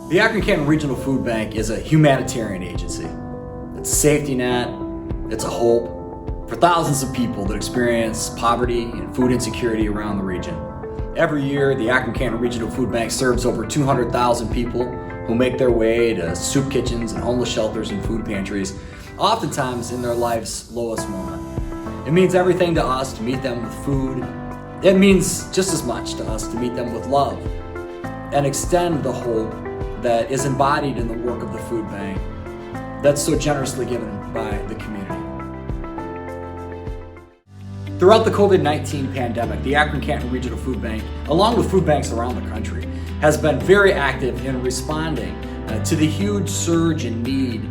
The Akron-Canton Regional Food Bank is a humanitarian agency. It's a safety net, it's a hope for thousands of people that experience poverty and food insecurity around the region. Every year, the Akron-Canton Regional Food Bank serves over 200,000 people who make their way to soup kitchens and homeless shelters and food pantries, oftentimes in their life's lowest moment. It means everything to us to meet them with food. It means just as much to us to meet them with love and extend the hope that is embodied in the work of the food bank that's so generously given by the community. Throughout the COVID-19 pandemic, the Akron-Canton Regional Food Bank, along with food banks around the country, has been very active in responding to the huge surge in need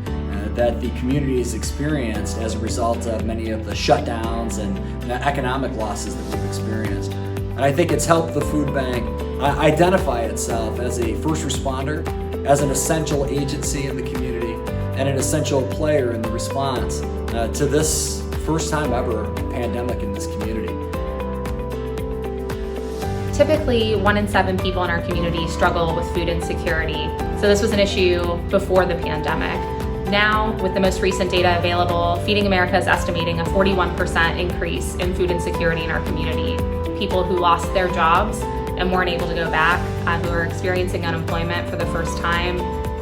that the community has experienced as a result of many of the shutdowns and economic losses that we've experienced. And I think it's helped the food bank identify itself as a first responder, as an essential agency in the community, and an essential player in the response to this first time ever pandemic in this community. Typically, 1 in 7 people in our community struggle with food insecurity. So this was an issue before the pandemic. Now, with the most recent data available, Feeding America is estimating a 41% increase in food insecurity in our community. People who lost their jobs and weren't able to go back, who are experiencing unemployment for the first time,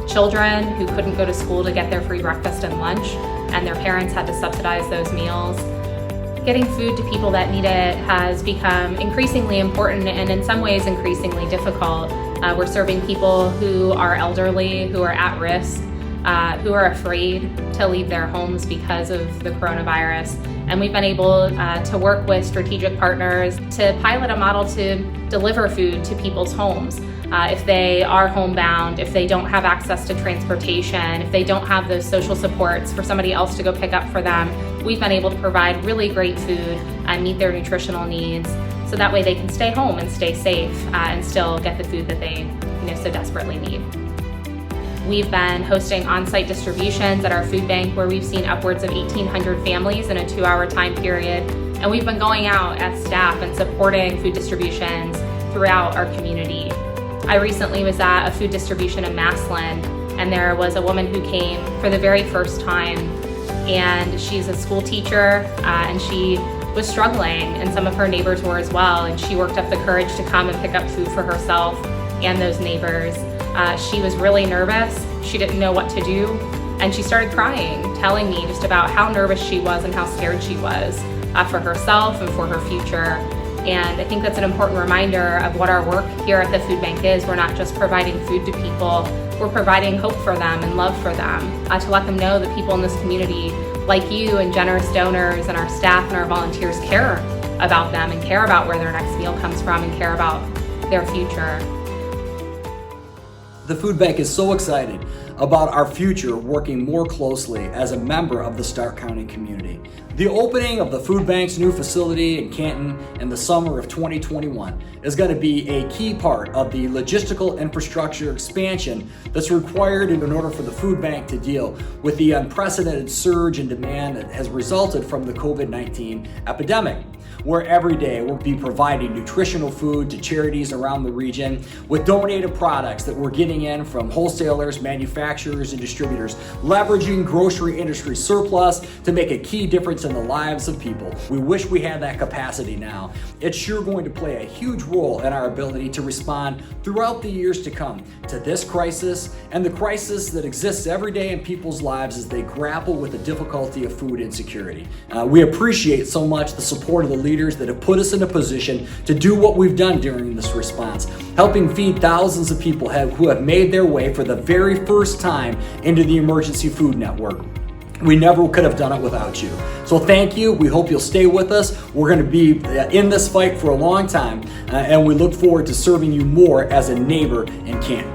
children who couldn't go to school to get their free breakfast and lunch, and their parents had to subsidize those meals. Getting food to people that need it has become increasingly important and in some ways increasingly difficult. We're serving people who are elderly, who are at risk, who are afraid to leave their homes because of the coronavirus. And we've been able to work with strategic partners to pilot a model to deliver food to people's homes. If they are homebound, if they don't have access to transportation, if they don't have those social supports for somebody else to go pick up for them, we've been able to provide really great food and meet their nutritional needs so that way they can stay home and stay safe and still get the food that they so desperately need. We've been hosting on-site distributions at our food bank where we've seen upwards of 1,800 families in a 2-hour time period. And we've been going out as staff and supporting food distributions throughout our community. I recently was at a food distribution in Massland, and there was a woman who came for the very first time. And she's a school teacher, and she was struggling, and some of her neighbors were as well. And she worked up the courage to come and pick up food for herself and those neighbors. She was really nervous. She didn't know what to do. And she started crying, telling me just about how nervous she was and how scared she was for herself and for her future. And I think that's an important reminder of what our work here at the food bank is. We're not just providing food to people, we're providing hope for them and love for them, to let them know that people in this community, like you and generous donors and our staff and our volunteers, care about them and care about where their next meal comes from and care about their future. The food bank is so excited about our future working more closely as a member of the Stark County community. The opening of the food bank's new facility in Canton in the summer of 2021 is going to be a key part of the logistical infrastructure expansion that's required in order for the food bank to deal with the unprecedented surge in demand that has resulted from the COVID-19 epidemic, where every day we'll be providing nutritional food to charities around the region with donated products that we're getting in from wholesalers, manufacturers, and distributors, leveraging grocery industry surplus to make a key difference in the lives of people. We wish we had that capacity now. It's sure going to play a huge role in our ability to respond throughout the years to come to this crisis and the crisis that exists every day in people's lives as they grapple with the difficulty of food insecurity. We appreciate so much the support of the leaders that have put us in a position to do what we've done during this response, helping feed thousands of people who have made their way for the very first time into the emergency food network. We never could have done it without you. So thank you. We hope you'll stay with us. We're going to be in this fight for a long time, and we look forward to serving you more as a neighbor in Canton.